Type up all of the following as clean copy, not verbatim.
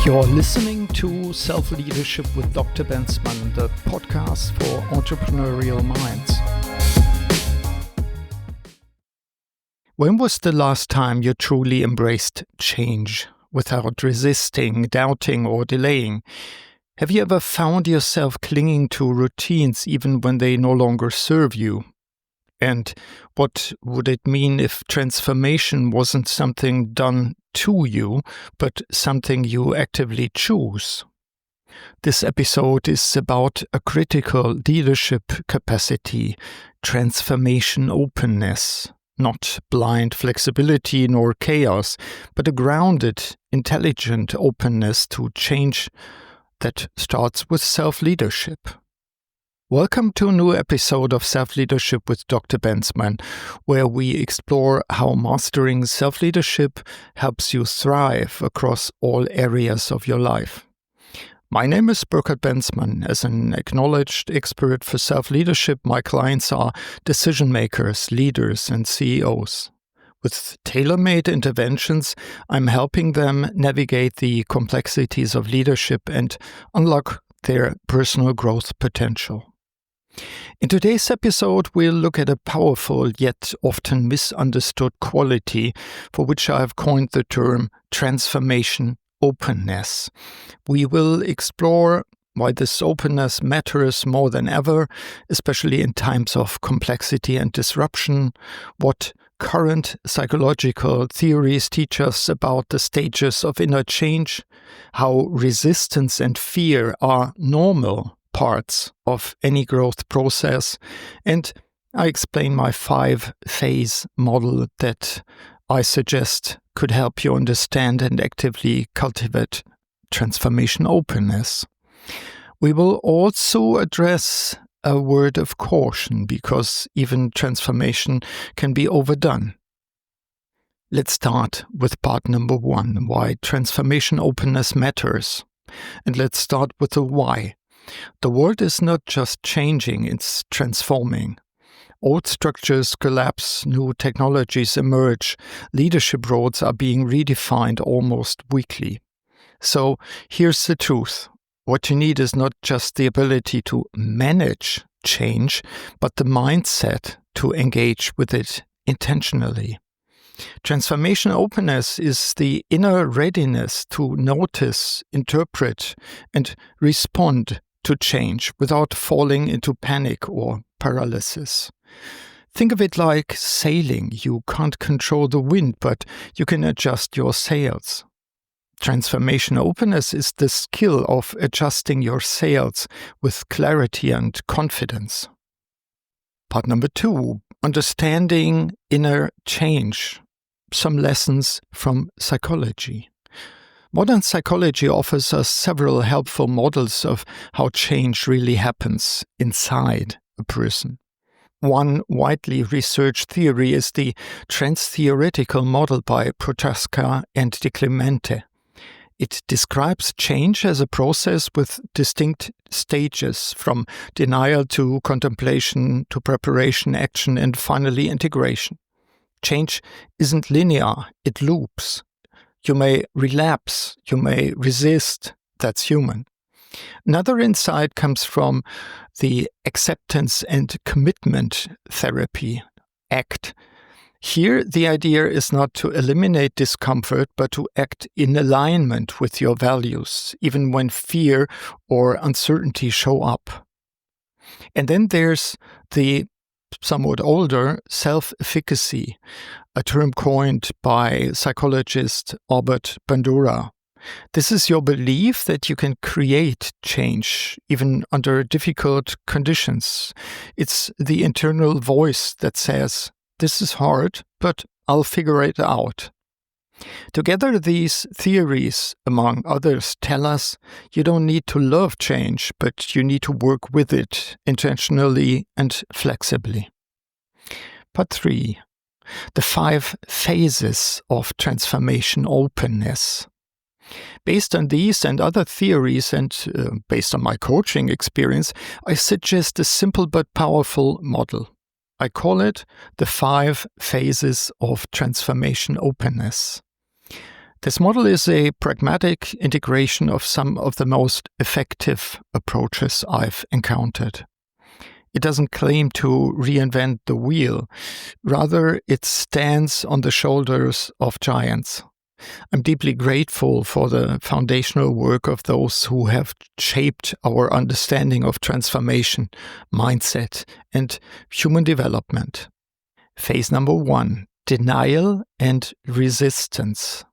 You're listening to Self-Leadership with Dr. Bensmann, the podcast for entrepreneurial minds. When was the last time you truly embraced change without resisting, doubting, or delaying? Have you ever found yourself clinging to routines even when they no longer serve you? And what would it mean if transformation wasn't something done to you, but something you actively choose? This episode is about a critical leadership capacity, transformation openness, not blind flexibility nor chaos, but a grounded, intelligent openness to change that starts with self-leadership. Welcome to a new episode of Self-Leadership with Dr. Bensmann, where we explore how mastering self-leadership helps you thrive across all areas of your life. My name is Burkhard Bensmann. As an acknowledged expert for self-leadership, my clients are decision-makers, leaders, and CEOs. With tailor-made interventions, I'm helping them navigate the complexities of leadership and unlock their personal growth potential. In today's episode, we'll look at a powerful yet often misunderstood quality for which I have coined the term transformation openness. We will explore why this openness matters more than ever, especially in times of complexity and disruption, what current psychological theories teach us about the stages of inner change, how resistance and fear are normal parts of any growth process, and I explain my 5-phase model that I suggest could help you understand and actively cultivate transformation openness. We will also address a word of caution because even transformation can be overdone. Let's start with part number 1, why transformation openness matters. And let's start with the why. The world is not just changing, it's transforming. Old structures collapse, new technologies emerge, leadership roles are being redefined almost weekly. So here's the truth. What you need is not just the ability to manage change, but the mindset to engage with it intentionally. Transformation openness is the inner readiness to notice, interpret, and respond to change without falling into panic or paralysis. Think of it like sailing. You can't control the wind, but you can adjust your sails. Transformation openness is the skill of adjusting your sails with clarity and confidence. Part number 2, understanding inner change. Some lessons from psychology. Modern psychology offers us several helpful models of how change really happens inside a person. One widely researched theory is the trans-theoretical model by Prochaska and De Clemente. It describes change as a process with distinct stages, from denial to contemplation to preparation, action, and finally integration. Change isn't linear, it loops. You may relapse, you may resist, that's human. Another insight comes from the acceptance and commitment therapy, ACT. Here, the idea is not to eliminate discomfort, but to act in alignment with your values, even when fear or uncertainty show up. And then there's the somewhat older self-efficacy, a term coined by psychologist Albert Bandura. This is your belief that you can create change, even under difficult conditions. It's the internal voice that says, "This is hard, but I'll figure it out." Together, these theories, among others, tell us you don't need to love change, but you need to work with it intentionally and flexibly. Part 3. The 5 phases of transformation openness. Based on these and other theories and based on my coaching experience, I suggest a simple but powerful model. I call it the 5 phases of transformation openness. This model is a pragmatic integration of some of the most effective approaches I've encountered. It doesn't claim to reinvent the wheel. Rather, it stands on the shoulders of giants. I'm deeply grateful for the foundational work of those who have shaped our understanding of transformation, mindset, and human development. Phase number 1, denial and resistance.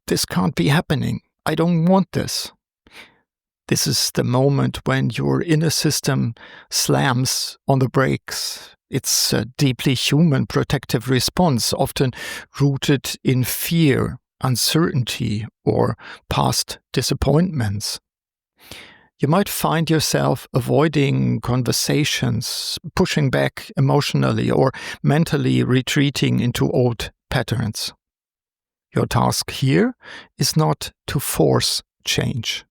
This can't be happening. I don't want this. This is the moment when your inner system slams on the brakes. It's a deeply human protective response, often rooted in fear, uncertainty, or past disappointments. You might find yourself avoiding conversations, pushing back emotionally, or mentally retreating into old patterns. Your task here is not to force change.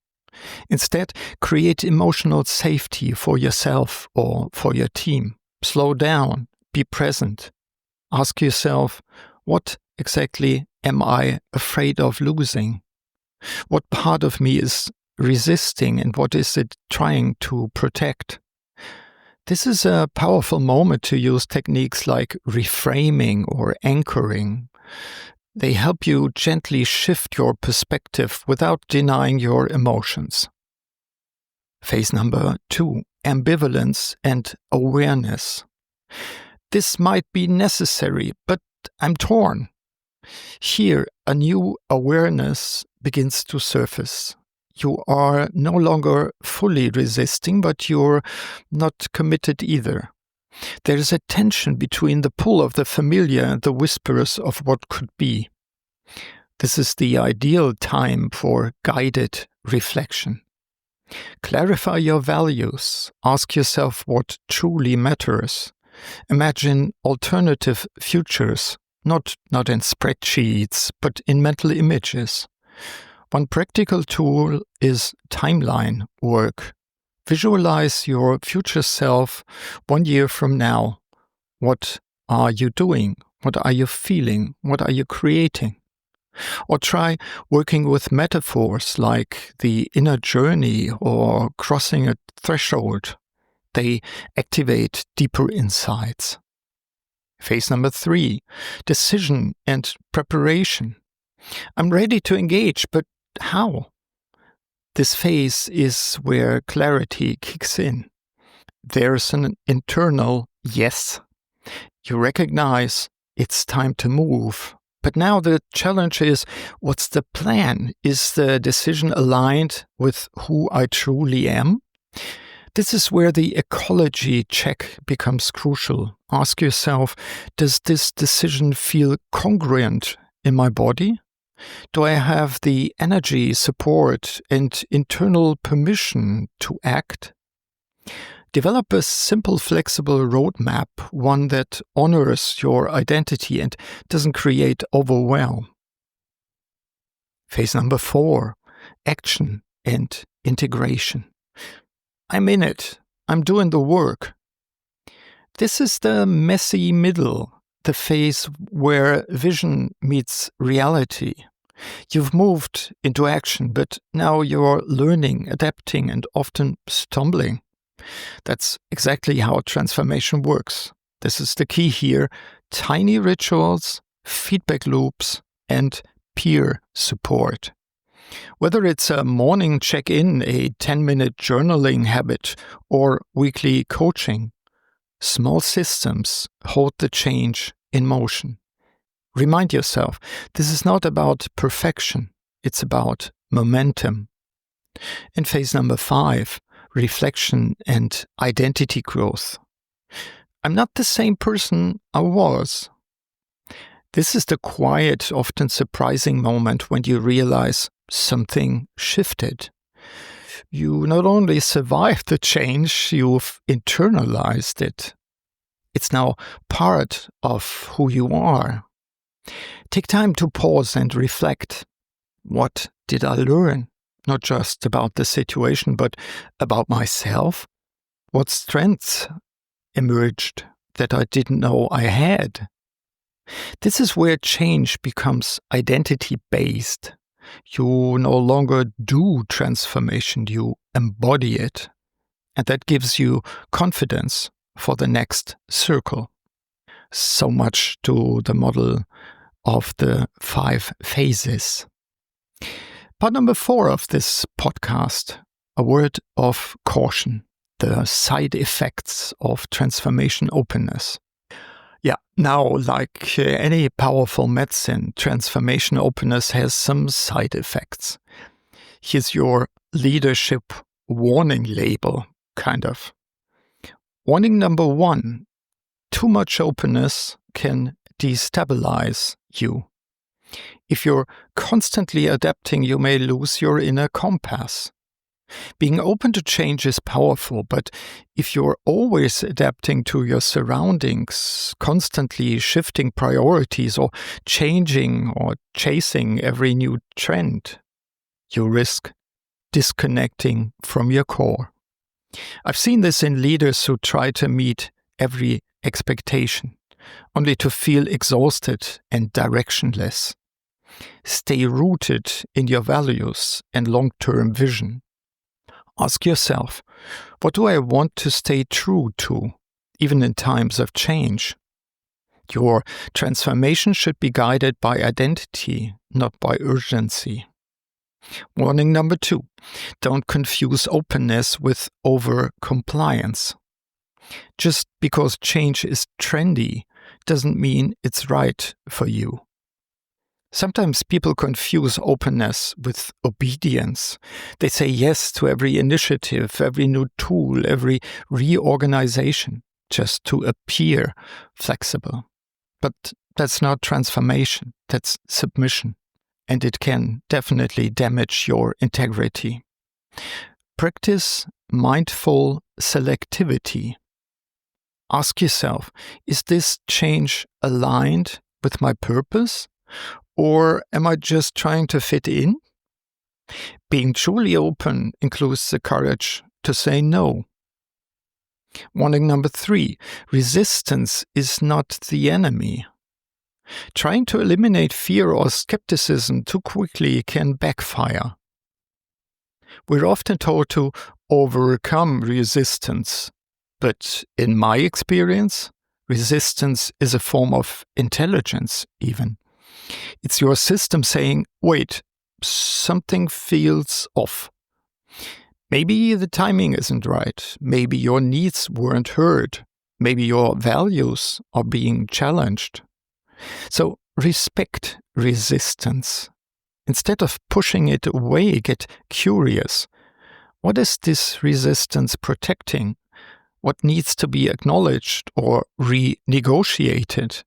Instead, create emotional safety for yourself or for your team. Slow down, be present. Ask yourself, what exactly am I afraid of losing? What part of me is resisting and what is it trying to protect? This is a powerful moment to use techniques like reframing or anchoring. They help you gently shift your perspective without denying your emotions. Phase number 2, ambivalence and awareness. This might be necessary, but I'm torn. Here, a new awareness begins to surface. You are no longer fully resisting, but you're not committed either. There is a tension between the pull of the familiar and the whispers of what could be. This is the ideal time for guided reflection. Clarify your values. Ask yourself what truly matters. Imagine alternative futures, not in spreadsheets, but in mental images. One practical tool is timeline work. Visualize your future self 1 year from now. What are you doing? What are you feeling? What are you creating? Or try working with metaphors like the inner journey or crossing a threshold. They activate deeper insights. Phase number 3, decision and preparation. I'm ready to engage, but how? This phase is where clarity kicks in. There's an internal yes. You recognize it's time to move. But now the challenge is, what's the plan? Is the decision aligned with who I truly am? This is where the ecology check becomes crucial. Ask yourself, does this decision feel congruent in my body? Do I have the energy, support, and internal permission to act? Develop a simple, flexible roadmap, one that honors your identity and doesn't create overwhelm. Phase number 4, action and integration. I'm in it. I'm doing the work. This is the messy middle, the phase where vision meets reality. You've moved into action, but now you're learning, adapting, and often stumbling. That's exactly how transformation works. This is the key here: tiny rituals, feedback loops, and peer support. Whether it's a morning check-in, a 10-minute journaling habit, or weekly coaching, small systems hold the change in motion. Remind yourself, this is not about perfection, it's about momentum. In phase number 5, reflection and identity growth. I'm not the same person I was. This is the quiet, often surprising moment when you realize something shifted. You not only survived the change, you've internalized it. It's now part of who you are. Take time to pause and reflect. What did I learn? Not just about the situation, but about myself. What strengths emerged that I didn't know I had? This is where change becomes identity-based. You no longer do transformation, you embody it. And that gives you confidence for the next circle. So much to the model of the 5 phases. Part number 4 of this podcast, a word of caution, the side effects of transformation openness. Yeah, now, like any powerful medicine, transformation openness has some side effects. Here's your leadership warning label, kind of. Warning number 1, too much openness can destabilize you. If you're constantly adapting, you may lose your inner compass. Being open to change is powerful, but if you're always adapting to your surroundings, constantly shifting priorities or changing or chasing every new trend, you risk disconnecting from your core. I've seen this in leaders who try to meet every expectation, only to feel exhausted and directionless. Stay rooted in your values and long-term vision. Ask yourself, what do I want to stay true to, even in times of change? Your transformation should be guided by identity, not by urgency. Warning number 2, don't confuse openness with over-compliance. Just because change is trendy doesn't mean it's right for you. Sometimes people confuse openness with obedience. They say yes to every initiative, every new tool, every reorganization, just to appear flexible. But that's not transformation, that's submission. And it can definitely damage your integrity. Practice mindful selectivity. Ask yourself, is this change aligned with my purpose? Or am I just trying to fit in? Being truly open includes the courage to say no. Warning number 3, resistance is not the enemy. Trying to eliminate fear or skepticism too quickly can backfire. We're often told to overcome resistance, but in my experience, resistance is a form of intelligence even. It's your system saying, wait, something feels off. Maybe the timing isn't right. Maybe your needs weren't heard. Maybe your values are being challenged. So respect resistance. Instead of pushing it away, get curious. What is this resistance protecting? What needs to be acknowledged or renegotiated?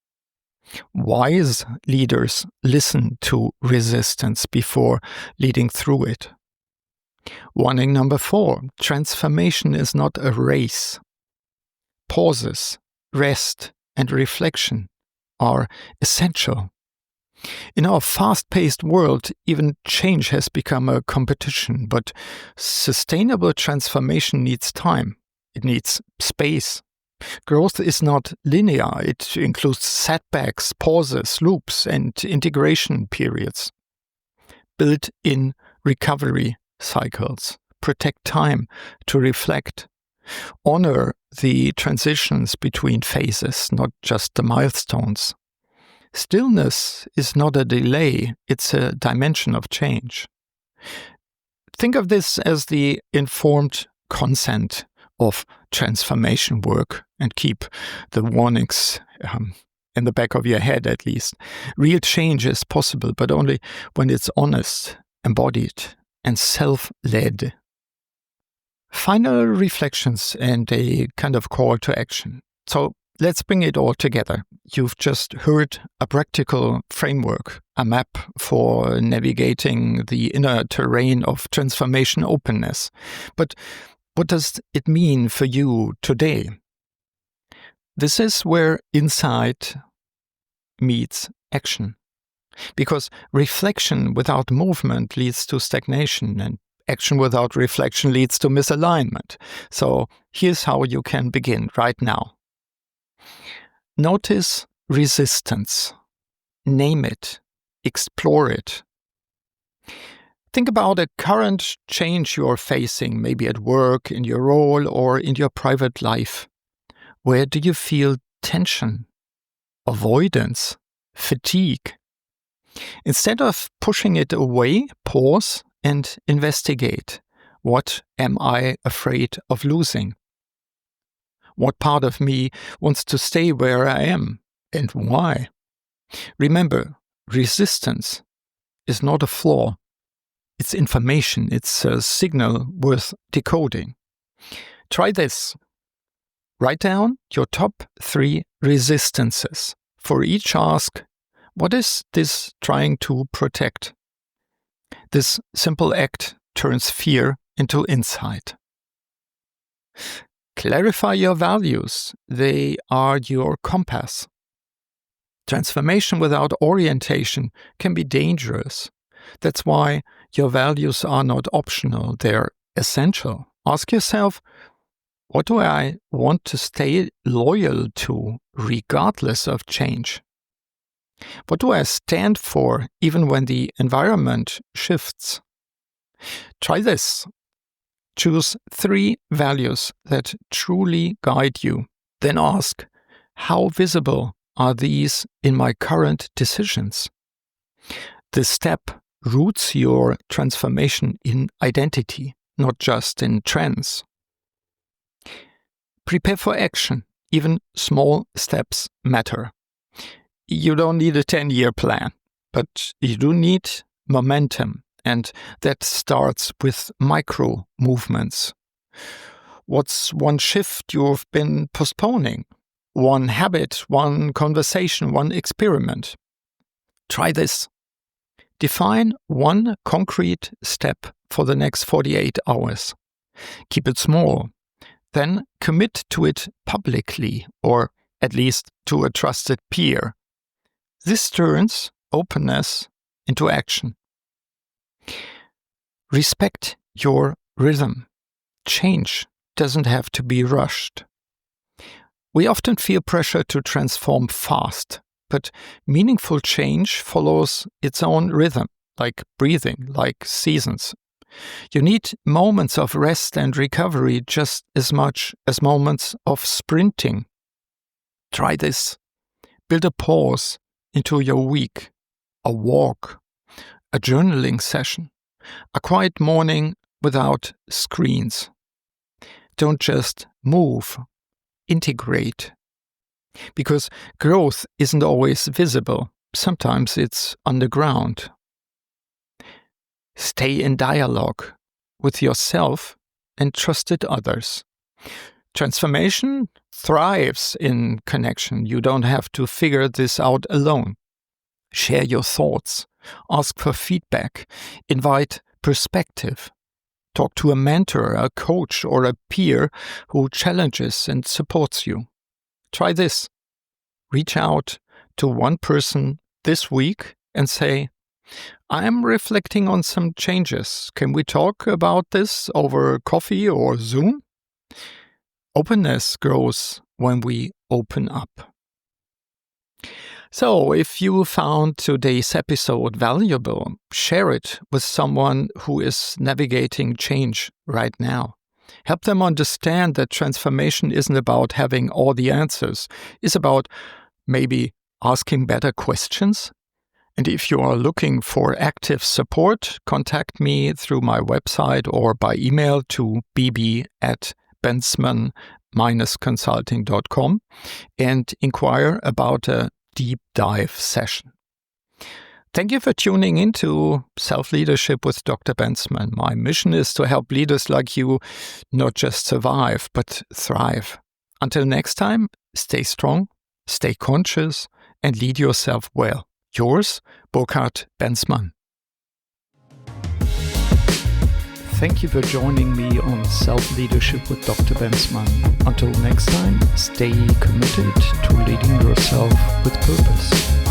Wise leaders listen to resistance before leading through it. Warning number 4, transformation is not a race. Pauses, rest, and reflection are essential. In our fast-paced world, even change has become a competition, but sustainable transformation needs time. It needs space. Growth is not linear. It includes setbacks, pauses, loops, and integration periods. Build in recovery cycles. Protect time to reflect. Honor the transitions between phases, not just the milestones. Stillness is not a delay, it's a dimension of change. Think of this as the informed consent of transformation work, and keep the warnings in the back of your head at least. Real change is possible, but only when it's honest, embodied, and self-led. Final reflections and a kind of call to action. So let's bring it all together. You've just heard a practical framework, a map for navigating the inner terrain of transformation openness. But what does it mean for you today? This is where insight meets action. Because reflection without movement leads to stagnation, and action without reflection leads to misalignment. So here's how you can begin right now. Notice resistance. Name it. Explore it. Think about a current change you're facing, maybe at work, in your role, or in your private life. Where do you feel tension, avoidance, fatigue? Instead of pushing it away, pause and investigate. What am I afraid of losing? What part of me wants to stay where I am, and why? Remember, resistance is not a flaw. It's information. It's a signal worth decoding. Try this. Write down your top 3 resistances. For each, ask, what is this trying to protect? This simple act turns fear into insight. Clarify your values. They are your compass. Transformation without orientation can be dangerous. That's why your values are not optional, they're essential. Ask yourself, what do I want to stay loyal to regardless of change? What do I stand for even when the environment shifts? Try this. Choose 3 values that truly guide you. Then ask, how visible are these in my current decisions? This step roots your transformation in identity, not just in trends. Prepare for action. Even small steps matter. You don't need a 10-year plan, but you do need momentum, and that starts with micro movements. What's one shift you've been postponing? One habit, one conversation, one experiment? Try this. Define one concrete step for the next 48 hours. Keep it small. Then commit to it publicly, or at least to a trusted peer. This turns openness into action. Respect your rhythm. Change doesn't have to be rushed. We often feel pressure to transform fast, but meaningful change follows its own rhythm, like breathing, like seasons. You need moments of rest and recovery just as much as moments of sprinting. Try this. Build a pause into your week, a walk, a journaling session, a quiet morning without screens. Don't just move, integrate. Because growth isn't always visible. Sometimes it's underground. Stay in dialogue with yourself and trusted others. Transformation thrives in connection. You don't have to figure this out alone. Share your thoughts. Ask for feedback. Invite perspective. Talk to a mentor, a coach, or a peer who challenges and supports you. Try this. Reach out to one person this week and say, I'm reflecting on some changes. Can we talk about this over coffee or Zoom? Openness grows when we open up. So, if you found today's episode valuable, share it with someone who is navigating change right now. Help them understand that transformation isn't about having all the answers. It's about maybe asking better questions. And if you are looking for active support, contact me through my website or by email to bb@bensmann-consulting.com and inquire about a deep dive session. Thank you for tuning into Self-Leadership with Dr. Bensmann. My mission is to help leaders like you not just survive, but thrive. Until next time, stay strong, stay conscious, and lead yourself well. Yours, Burkhard Bensmann. Thank you for joining me on Self-Leadership with Dr. Bensmann. Until next time, stay committed to leading yourself with purpose.